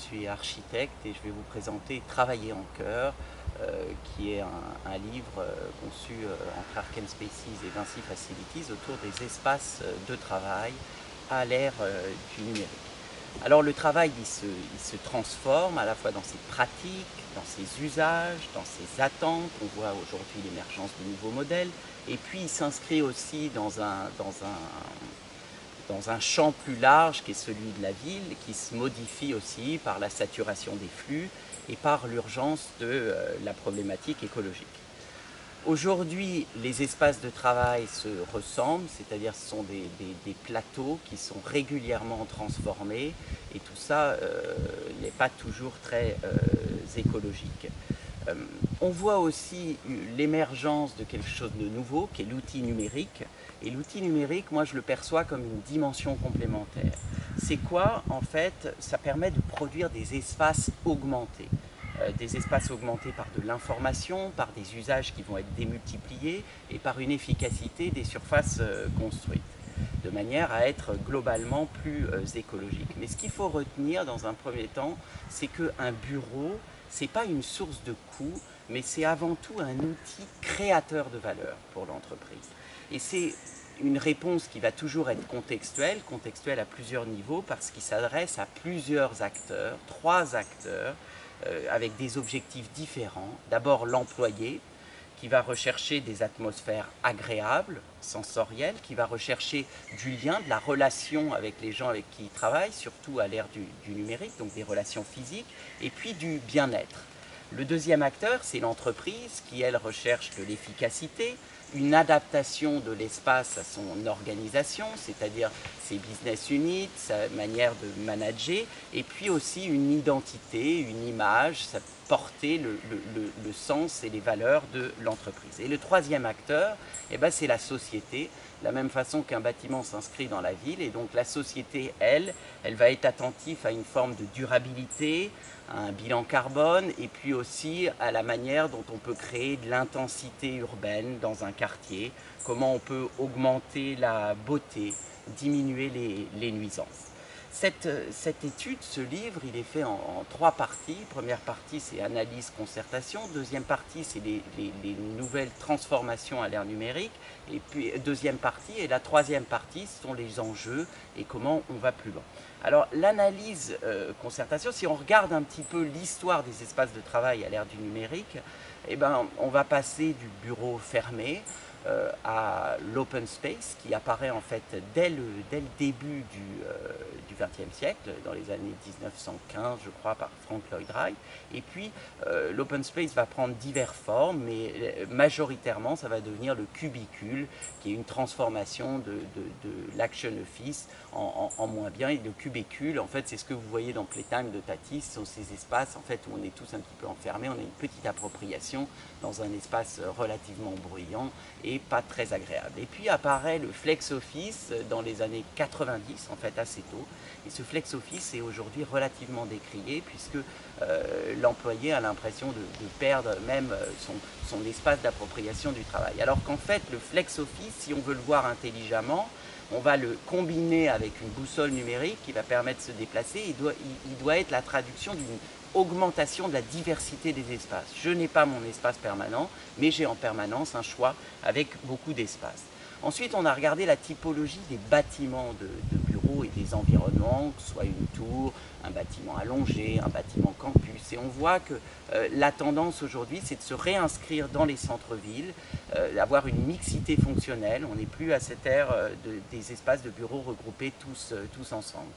suis architecte et je vais vous présenter Travailler en cœur, qui est un livre conçu entre Arken Spaces et Vinci Facilities autour des espaces de travail à l'ère du numérique. Alors le travail, il se transforme à la fois dans ses pratiques, dans ses usages, dans ses attentes. On voit aujourd'hui l'émergence de nouveaux modèles. Et puis il s'inscrit aussi dans un champ plus large qui est celui de la ville, qui se modifie aussi par la saturation des flux et par l'urgence de la problématique écologique. Aujourd'hui, les espaces de travail se ressemblent, c'est-à-dire ce sont des plateaux qui sont régulièrement transformés et tout ça n'est pas toujours très écologique. Euh, on voit aussi l'émergence de quelque chose de nouveau qui est l'outil numérique. Et l'outil numérique, moi je le perçois comme une dimension complémentaire. C'est quoi? En fait, ça permet de produire des espaces augmentés. Des espaces augmentés par de l'information, par des usages qui vont être démultipliés et par une efficacité des surfaces construites, de manière à être globalement plus écologique. Mais ce qu'il faut retenir dans un premier temps, c'est qu'un bureau, ce n'est pas une source de coût, mais c'est avant tout un outil créateur de valeur pour l'entreprise. Et c'est une réponse qui va toujours être contextuelle à plusieurs niveaux, parce qu'il s'adresse à plusieurs acteurs, trois acteurs, avec des objectifs différents. D'abord l'employé, qui va rechercher des atmosphères agréables, sensorielles, qui va rechercher du lien, de la relation avec les gens avec qui il travaille, surtout à l'ère du numérique, donc des relations physiques, et puis du bien-être. Le deuxième acteur, c'est l'entreprise qui, elle, recherche de l'efficacité, une adaptation de l'espace à son organisation, c'est-à-dire ses business units, sa manière de manager, et puis aussi une identité, une image, sa porter le sens et les valeurs de l'entreprise. Et le troisième acteur, eh ben, c'est la société, de la même façon qu'un bâtiment s'inscrit dans la ville, et donc la société, elle va être attentive à une forme de durabilité, à un bilan carbone, et puis aussi à la manière dont on peut créer de l'intensité urbaine dans un quartier, comment on peut augmenter la beauté, diminuer les nuisances. Cette étude, ce livre, il est fait en trois parties. Première partie, c'est analyse, concertation. Deuxième partie, c'est les nouvelles transformations à l'ère numérique. Et puis, deuxième partie, et la troisième partie, ce sont les enjeux et comment on va plus loin. Alors, l'analyse, concertation, si on regarde un petit peu l'histoire des espaces de travail à l'ère du numérique, eh ben, on va passer du bureau fermé à l'open space qui apparaît en fait dès le début du XXe siècle, dans les années 1915 je crois, par Frank Lloyd Wright. Et puis l'open space va prendre diverses formes, mais majoritairement ça va devenir le cubicule, qui est une transformation de l'action office en moins bien. Et le cubicule, en fait, c'est ce que vous voyez dans Playtime de Tati, ce sont ces espaces en fait où on est tous un petit peu enfermés, on a une petite appropriation dans un espace relativement bruyant et pas très agréable. Et puis apparaît le flex office dans les années 90, en fait assez tôt. Et ce flex office est aujourd'hui relativement décrié, puisque l'employé a l'impression de perdre même son espace d'appropriation du travail. Alors qu'en fait, le flex office, si on veut le voir intelligemment, on va le combiner avec une boussole numérique qui va permettre de se déplacer. Il doit être la traduction d'une augmentation de la diversité des espaces. Je n'ai pas mon espace permanent, mais j'ai en permanence un choix avec beaucoup d'espace. Ensuite, on a regardé la typologie des bâtiments de bureaux et des environnements, que ce soit une tour, un bâtiment allongé, un bâtiment campus. Et on voit que la tendance aujourd'hui, c'est de se réinscrire dans les centres-villes, d'avoir une mixité fonctionnelle. On n'est plus à cette ère des espaces de bureaux regroupés tous ensemble.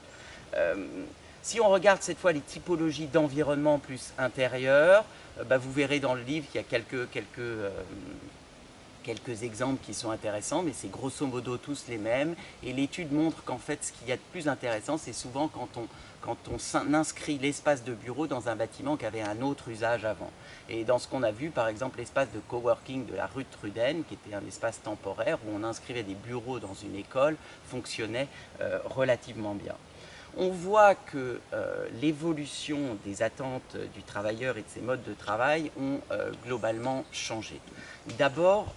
Si on regarde cette fois les typologies d'environnement plus intérieur, vous verrez dans le livre qu'il y a quelques exemples qui sont intéressants, mais c'est grosso modo tous les mêmes. Et l'étude montre qu'en fait, ce qu'il y a de plus intéressant, c'est souvent quand on inscrit l'espace de bureau dans un bâtiment qui avait un autre usage avant. Et dans ce qu'on a vu, par exemple, l'espace de coworking de la rue de Truden, qui était un espace temporaire où on inscrivait des bureaux dans une école, fonctionnait relativement bien. On voit que l'évolution des attentes du travailleur et de ses modes de travail ont globalement changé. D'abord,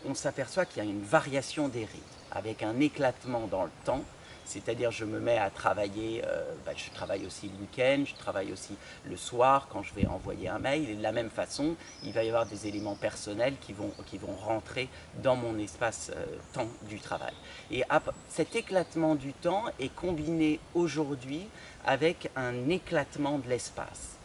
on s'aperçoit qu'il y a une variation des rythmes, avec un éclatement dans le temps, c'est-à-dire je me mets à travailler, je travaille aussi le week-end, je travaille aussi le soir quand je vais envoyer un mail, et de la même façon, il va y avoir des éléments personnels qui vont rentrer dans mon espace temps du travail. Et cet éclatement du temps est combiné aujourd'hui avec un éclatement de l'espace,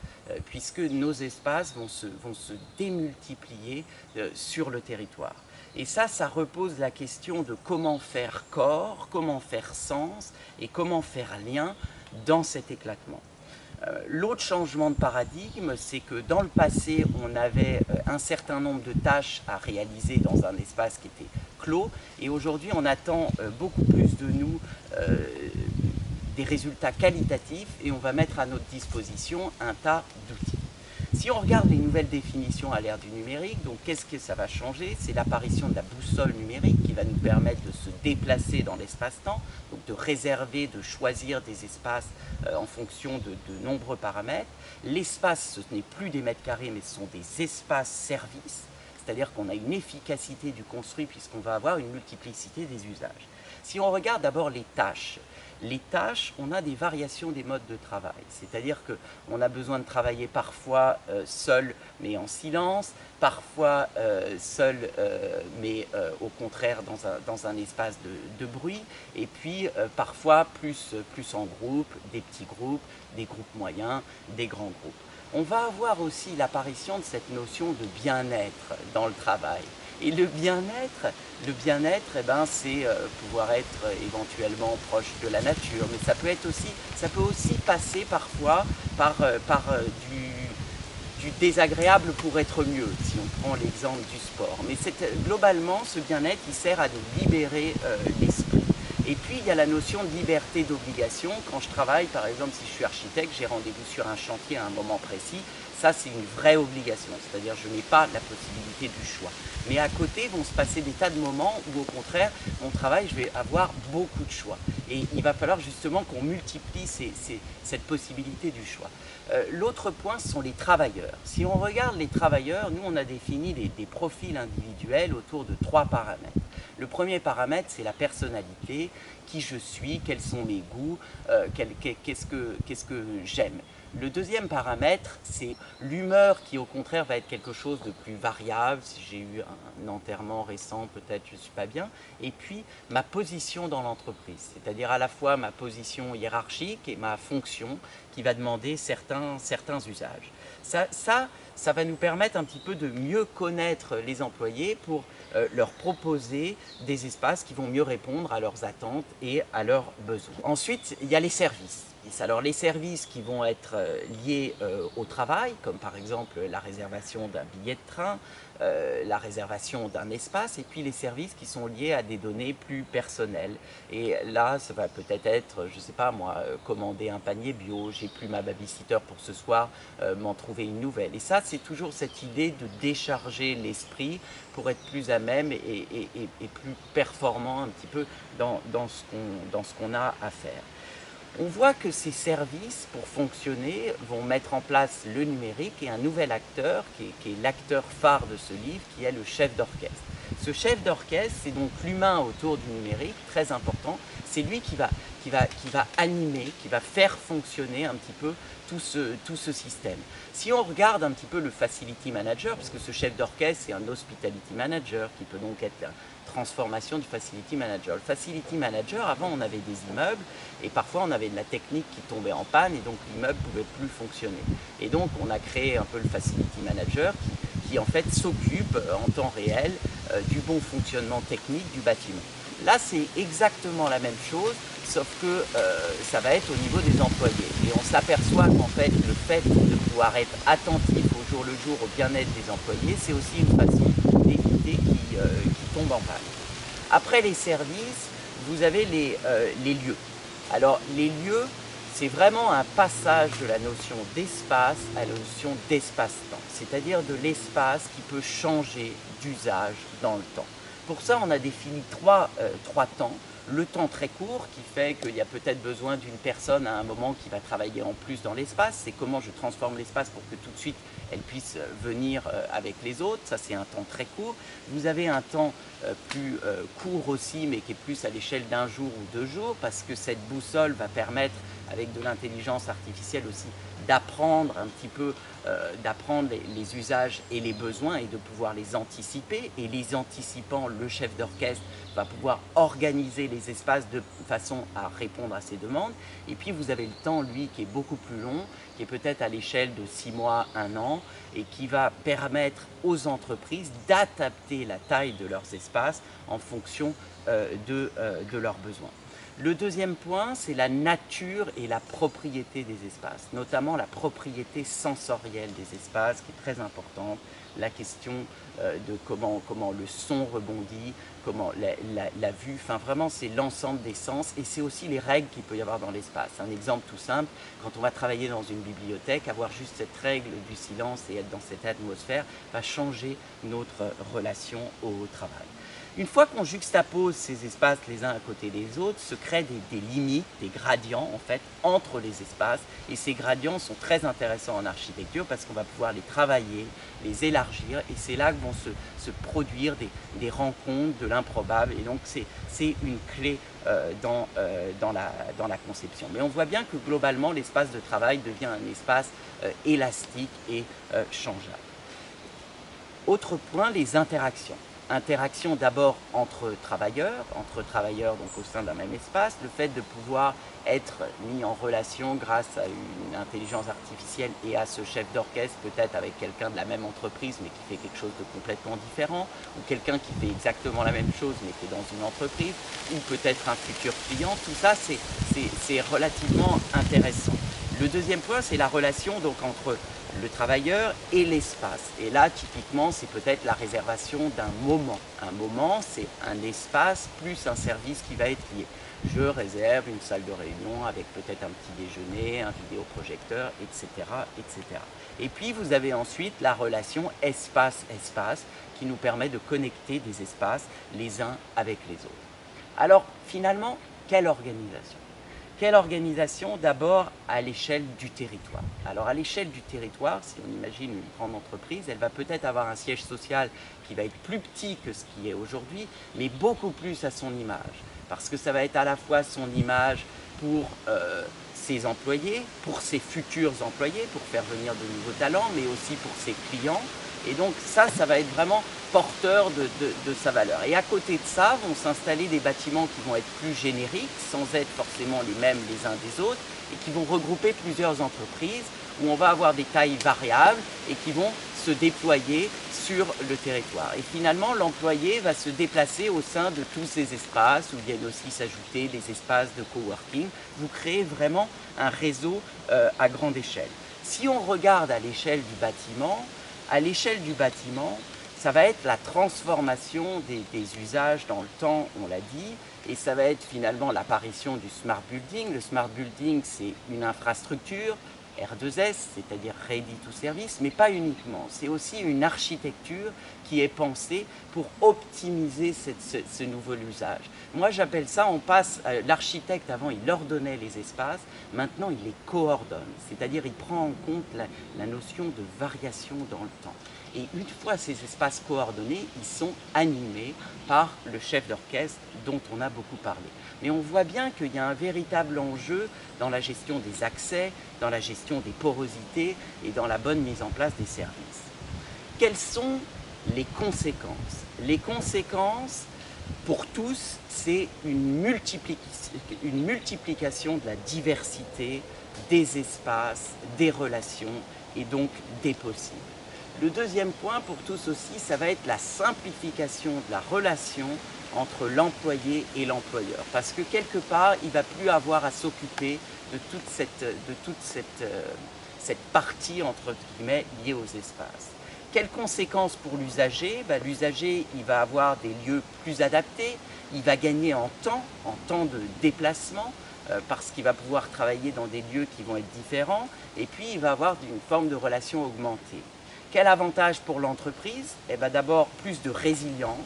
puisque nos espaces vont se démultiplier sur le territoire. Et ça repose la question de comment faire corps, comment faire sens et comment faire lien dans cet éclatement. L'autre changement de paradigme, c'est que dans le passé, on avait un certain nombre de tâches à réaliser dans un espace qui était clos, et aujourd'hui, on attend beaucoup plus de nous des résultats qualitatifs, et on va mettre à notre disposition un tas d'outils. Si on regarde les nouvelles définitions à l'ère du numérique, donc qu'est-ce que ça va changer? C'est l'apparition de la boussole numérique qui va nous permettre de se déplacer dans l'espace-temps, donc de réserver, de choisir des espaces en fonction de nombreux paramètres. L'espace, ce n'est plus des mètres carrés, mais ce sont des espaces-services, c'est-à-dire qu'on a une efficacité du construit puisqu'on va avoir une multiplicité des usages. Si on regarde d'abord les tâches, on a des variations des modes de travail, c'est-à-dire qu'on a besoin de travailler parfois seul mais en silence, parfois seul mais au contraire dans un espace de bruit, et puis parfois plus en groupe, des petits groupes, des groupes moyens, des grands groupes. On va avoir aussi l'apparition de cette notion de bien-être dans le travail. Et le bien-être, c'est pouvoir être éventuellement proche de la nature, mais ça peut aussi passer parfois par du désagréable pour être mieux, si on prend l'exemple du sport. Mais globalement, ce bien-être, il sert à nous libérer l'esprit. Et puis, il y a la notion de liberté d'obligation. Quand je travaille, par exemple, si je suis architecte, j'ai rendez-vous sur un chantier à un moment précis. Ça, c'est une vraie obligation, c'est-à-dire je n'ai pas la possibilité du choix. Mais à côté vont se passer des tas de moments où, au contraire, mon travail, je vais avoir beaucoup de choix. Et il va falloir justement qu'on multiplie cette possibilité du choix. L'autre point, ce sont les travailleurs. Si on regarde les travailleurs, nous, on a défini des profils individuels autour de 3 paramètres. Le premier paramètre, c'est la personnalité, qui je suis, quels sont mes goûts, qu'est-ce que j'aime. Le deuxième paramètre, c'est l'humeur qui au contraire va être quelque chose de plus variable. Si j'ai eu un enterrement récent, peut-être je ne suis pas bien. Et puis ma position dans l'entreprise, c'est-à-dire à la fois ma position hiérarchique et ma fonction qui va demander certains usages. Ça va nous permettre un petit peu de mieux connaître les employés pour leur proposer des espaces qui vont mieux répondre à leurs attentes et à leurs besoins. Ensuite, il y a les services. Alors les services qui vont être liés au travail, comme par exemple la réservation d'un billet de train, la réservation d'un espace, et puis les services qui sont liés à des données plus personnelles. Et là, ça va peut-être être, je ne sais pas moi, commander un panier bio, j'ai plus ma babysitter pour ce soir, m'en trouver une nouvelle. Et ça, c'est toujours cette idée de décharger l'esprit pour être plus à même et plus performant un petit peu dans ce qu'on a à faire. On voit que ces services, pour fonctionner, vont mettre en place le numérique et un nouvel acteur, qui est l'acteur phare de ce livre, qui est le chef d'orchestre. Ce chef d'orchestre, c'est donc l'humain autour du numérique, très important. C'est lui qui va animer, qui va faire fonctionner un petit peu tout ce système. Si on regarde un petit peu le facility manager, parce que ce chef d'orchestre, c'est un hospitality manager, qui peut donc être la transformation du facility manager. Le facility manager, avant, on avait des immeubles, et parfois on avait de la technique qui tombait en panne, et donc l'immeuble ne pouvait plus fonctionner. Et donc on a créé un peu le facility manager qui en fait s'occupe en temps réel du bon fonctionnement technique du bâtiment. Là, c'est exactement la même chose, sauf que ça va être au niveau des employés. Et on s'aperçoit qu'en fait, le fait de pouvoir être attentif au jour le jour au bien-être des employés, c'est aussi une façon d'éviter qu'ils tombent en panne. Après les services, vous avez les lieux. Alors, les lieux, c'est vraiment un passage de la notion d'espace à la notion d'espace-temps, c'est-à-dire de l'espace qui peut changer d'usage dans le temps. Pour ça, on a défini trois temps. le temps très court qui fait qu'il y a peut-être besoin d'une personne à un moment qui va travailler en plus dans l'espace. C'est comment je transforme l'espace pour que tout de suite elle puisse venir avec les autres. Ça, c'est un temps très court. Vous avez un temps plus court aussi, mais qui est plus à l'échelle d'un jour ou 2 jours, parce que cette boussole va permettre, avec de l'intelligence artificielle aussi, d'apprendre un petit peu, d'apprendre les usages et les besoins et de pouvoir les anticiper. Et les anticipant, le chef d'orchestre va pouvoir organiser les espaces de façon à répondre à ces demandes. Et puis vous avez le temps, lui, qui est beaucoup plus long, qui est peut-être à l'échelle de 6 mois, 1 an, et qui va permettre aux entreprises d'adapter la taille de leurs espaces en fonction de leurs besoins. Le deuxième point, c'est la nature et la propriété des espaces, notamment la propriété sensorielle des espaces, qui est très importante, la question de comment le son rebondit, comment la vue, enfin vraiment c'est l'ensemble des sens, et c'est aussi les règles qu'il peut y avoir dans l'espace. Un exemple tout simple, quand on va travailler dans une bibliothèque, avoir juste cette règle du silence et être dans cette atmosphère va changer notre relation au travail. Une fois qu'on juxtapose ces espaces les uns à côté des autres, se créent des limites, des gradients en fait entre les espaces, et ces gradients sont très intéressants en architecture parce qu'on va pouvoir les travailler, les élargir, et c'est là que vont se produire des rencontres, de l'improbable, et donc c'est une clé dans la conception. Mais on voit bien que globalement l'espace de travail devient un espace élastique et changeable. Autre point, les interactions. Interaction d'abord entre travailleurs donc au sein d'un même espace, le fait de pouvoir être mis en relation grâce à une intelligence artificielle et à ce chef d'orchestre, peut-être avec quelqu'un de la même entreprise mais qui fait quelque chose de complètement différent, ou quelqu'un qui fait exactement la même chose mais qui est dans une entreprise, ou peut-être un futur client. Tout ça c'est relativement intéressant. Le deuxième point, c'est la relation donc entre le travailleur et l'espace. Et là, typiquement, c'est peut-être la réservation d'un moment. Un moment, c'est un espace plus un service qui va être lié. Je réserve une salle de réunion avec peut-être un petit déjeuner, un vidéoprojecteur, etc., etc. Et puis, vous avez ensuite la relation espace-espace qui nous permet de connecter des espaces les uns avec les autres. Alors, finalement, quelle organisation ? Quelle organisation? D'abord à l'échelle du territoire. Alors à l'échelle du territoire, si on imagine une grande entreprise, elle va peut-être avoir un siège social qui va être plus petit que ce qui est aujourd'hui, mais beaucoup plus à son image. Parce que ça va être à la fois son image pour ses employés, pour ses futurs employés, pour faire venir de nouveaux talents, mais aussi pour ses clients. Et donc ça va être vraiment porteur de sa valeur. Et à côté de ça, vont s'installer des bâtiments qui vont être plus génériques, sans être forcément les mêmes les uns des autres, et qui vont regrouper plusieurs entreprises, où on va avoir des tailles variables, et qui vont se déployer sur le territoire. Et finalement, l'employé va se déplacer au sein de tous ces espaces, où viennent aussi s'ajouter des espaces de coworking. Vous créez vraiment un réseau à grande échelle. Si on regarde à l'échelle du bâtiment, ça va être la transformation des usages dans le temps, on l'a dit, et ça va être finalement l'apparition du smart building. Le smart building, c'est une infrastructure, R2S, c'est-à-dire Ready to Service, mais pas uniquement. C'est aussi une architecture qui est pensée pour optimiser ce nouveau usage. Moi, j'appelle ça, on passe, l'architecte avant, il ordonnait les espaces, maintenant il les coordonne, c'est-à-dire il prend en compte la notion de variation dans le temps. Et une fois ces espaces coordonnés, ils sont animés par le chef d'orchestre dont on a beaucoup parlé. Mais on voit bien qu'il y a un véritable enjeu dans la gestion des accès, dans la gestion des porosités et dans la bonne mise en place des services. Quelles sont les conséquences? Les conséquences, pour tous, c'est une multiplication de la diversité des espaces, des relations et donc des possibles. Le deuxième point pour tous aussi, ça va être la simplification de la relation entre l'employé et l'employeur. Parce que quelque part, il ne va plus avoir à s'occuper de toute cette partie, entre guillemets, liée aux espaces. Quelles conséquences pour l'usager? L'usager, il va avoir des lieux plus adaptés, il va gagner en temps de déplacement, parce qu'il va pouvoir travailler dans des lieux qui vont être différents, et puis il va avoir une forme de relation augmentée. Quel avantage pour l'entreprise? D'abord, plus de résilience,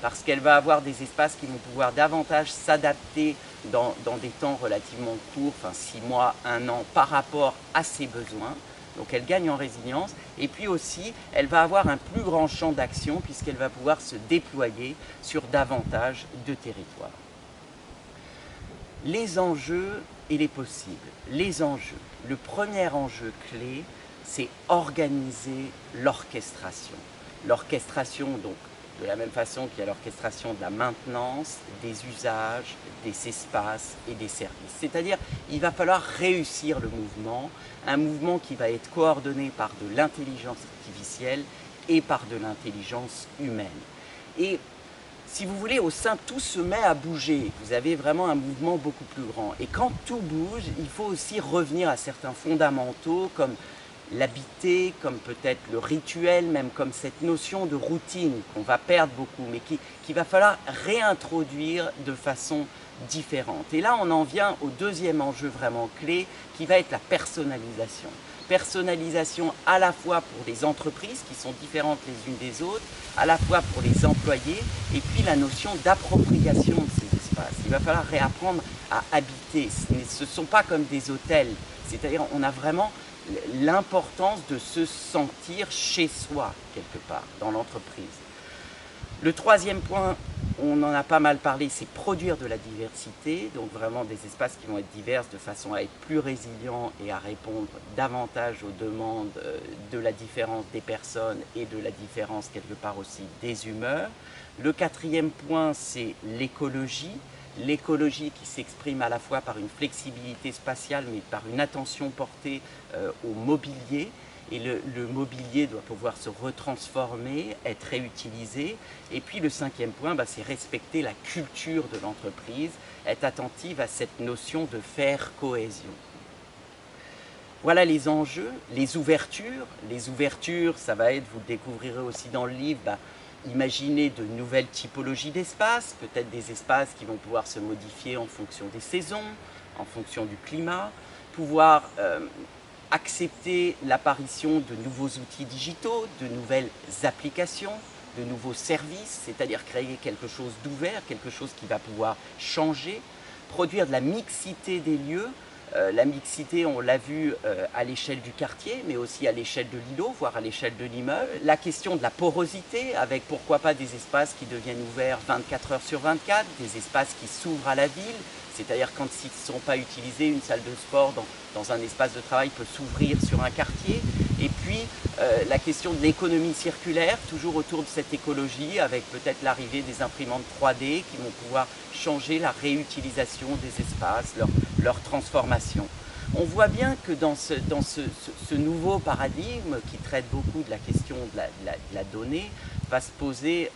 parce qu'elle va avoir des espaces qui vont pouvoir davantage s'adapter dans des temps relativement courts, enfin 6 mois, 1 an, par rapport à ses besoins. Donc elle gagne en résilience, et puis aussi elle va avoir un plus grand champ d'action puisqu'elle va pouvoir se déployer sur davantage de territoires. Les enjeux et les possibles. Les enjeux. Le premier enjeu clé, c'est organiser l'orchestration. L'orchestration, donc, de la même façon qu'il y a l'orchestration de la maintenance, des usages, des espaces et des services. C'est-à-dire, il va falloir réussir le mouvement, un mouvement qui va être coordonné par de l'intelligence artificielle et par de l'intelligence humaine. Et si vous voulez, au sein, tout se met à bouger. Vous avez vraiment un mouvement beaucoup plus grand. Et quand tout bouge, il faut aussi revenir à certains fondamentaux comme l'habiter, comme peut-être le rituel, même comme cette notion de routine qu'on va perdre beaucoup, mais qu'il va falloir réintroduire de façon différente. Et là, on en vient au deuxième enjeu vraiment clé, qui va être la personnalisation. Personnalisation à la fois pour les entreprises qui sont différentes les unes des autres, à la fois pour les employés, et puis la notion d'appropriation de ces espaces. Il va falloir réapprendre à habiter. Ce ne sont pas comme des hôtels, c'est-à-dire on a vraiment l'importance de se sentir chez soi quelque part dans l'entreprise. Le troisième point, on en a pas mal parlé, c'est produire de la diversité, donc vraiment des espaces qui vont être divers de façon à être plus résilients et à répondre davantage aux demandes de la différence des personnes et de la différence quelque part aussi des humeurs. Le quatrième point, c'est l'écologie. L'écologie qui s'exprime à la fois par une flexibilité spatiale, mais par une attention portée au mobilier. Et le mobilier doit pouvoir se retransformer, être réutilisé. Et puis le cinquième point, c'est respecter la culture de l'entreprise, être attentive à cette notion de faire cohésion. Voilà les enjeux, les ouvertures. Les ouvertures, ça va être, vous le découvrirez aussi dans le livre, imaginer de nouvelles typologies d'espaces, peut-être des espaces qui vont pouvoir se modifier en fonction des saisons, en fonction du climat, pouvoir accepter l'apparition de nouveaux outils digitaux, de nouvelles applications, de nouveaux services, c'est-à-dire créer quelque chose d'ouvert, quelque chose qui va pouvoir changer, produire de la mixité des lieux. La mixité, on l'a vu à l'échelle du quartier, mais aussi à l'échelle de l'îlot, voire à l'échelle de l'immeuble. La question de la porosité, avec pourquoi pas des espaces qui deviennent ouverts 24 heures sur 24, des espaces qui s'ouvrent à la ville, c'est-à-dire quand ils ne sont pas utilisés, une salle de sport dans un espace de travail peut s'ouvrir sur un quartier. Et puis la question de l'économie circulaire, toujours autour de cette écologie, avec peut-être l'arrivée des imprimantes 3D qui vont pouvoir changer la réutilisation des espaces, leur transformation. On voit bien que dans ce nouveau paradigme qui traite beaucoup de la question de la donnée, va se poser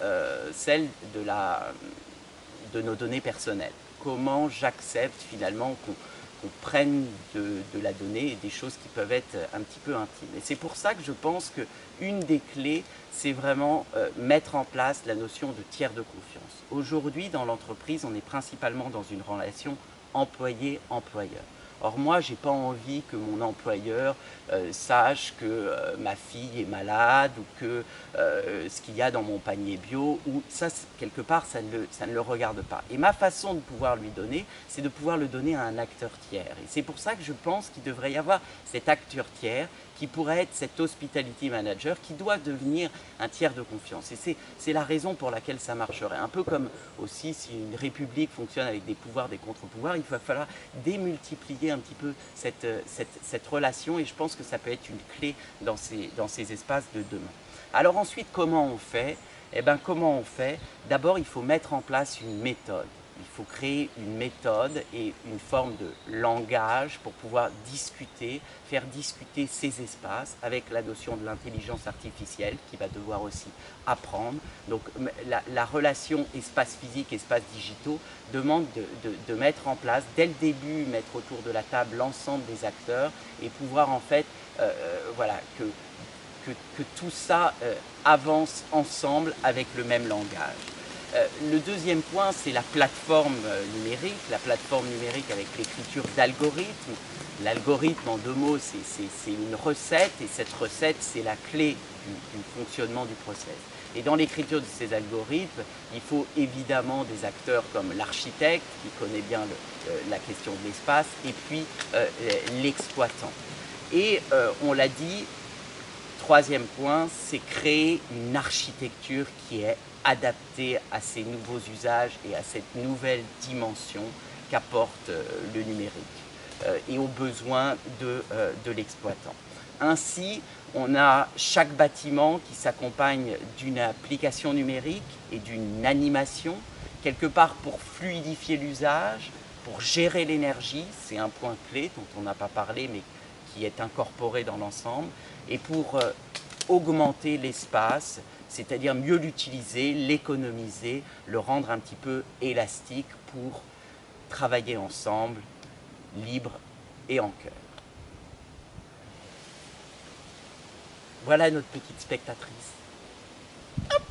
celle de nos données personnelles. Comment j'accepte finalement qu'on prenne de la donnée et des choses qui peuvent être un petit peu intimes. Et c'est pour ça que je pense qu'une des clés, c'est vraiment mettre en place la notion de tiers de confiance. Aujourd'hui, dans l'entreprise, on est principalement dans une relation employé-employeur. Or moi, je n'ai pas envie que mon employeur sache que ma fille est malade ou que ce qu'il y a dans mon panier bio, ou ça, quelque part, ça ne le regarde pas. Et ma façon de pouvoir lui donner, c'est de pouvoir le donner à un acteur tiers. Et c'est pour ça que je pense qu'il devrait y avoir cet acteur tiers qui pourrait être cet hospitality manager qui doit devenir un tiers de confiance. Et c'est la raison pour laquelle ça marcherait. Un peu comme aussi si une république fonctionne avec des pouvoirs, des contre-pouvoirs, il va falloir démultiplier un petit peu cette relation, et je pense que ça peut être une clé dans ces espaces de demain. Alors ensuite, comment on fait? Eh bien, comment on fait? D'abord, il faut mettre en place une méthode. Il faut créer une méthode et une forme de langage pour pouvoir discuter, faire discuter ces espaces avec la notion de l'intelligence artificielle qui va devoir aussi apprendre. Donc la relation espace physique, espace digitaux demande de mettre en place, dès le début, mettre autour de la table l'ensemble des acteurs et pouvoir en fait, voilà, que tout ça avance ensemble avec le même langage. Le deuxième point, c'est la plateforme numérique avec l'écriture d'algorithmes. L'algorithme, en 2 mots, c'est une recette, et cette recette, c'est la clé du fonctionnement du process. Et dans l'écriture de ces algorithmes, il faut évidemment des acteurs comme l'architecte, qui connaît bien la question de l'espace, et puis l'exploitant. Et on l'a dit, troisième point, c'est créer une architecture qui est adaptée à ces nouveaux usages et à cette nouvelle dimension qu'apporte le numérique et aux besoins de l'exploitant. Ainsi, on a chaque bâtiment qui s'accompagne d'une application numérique et d'une animation, quelque part pour fluidifier l'usage, pour gérer l'énergie, c'est un point clé dont on n'a pas parlé mais qui est incorporé dans l'ensemble, et pour augmenter l'espace, c'est-à-dire mieux l'utiliser, l'économiser, le rendre un petit peu élastique pour travailler ensemble, libre et en cœur. Voilà notre petite spectatrice. Hop.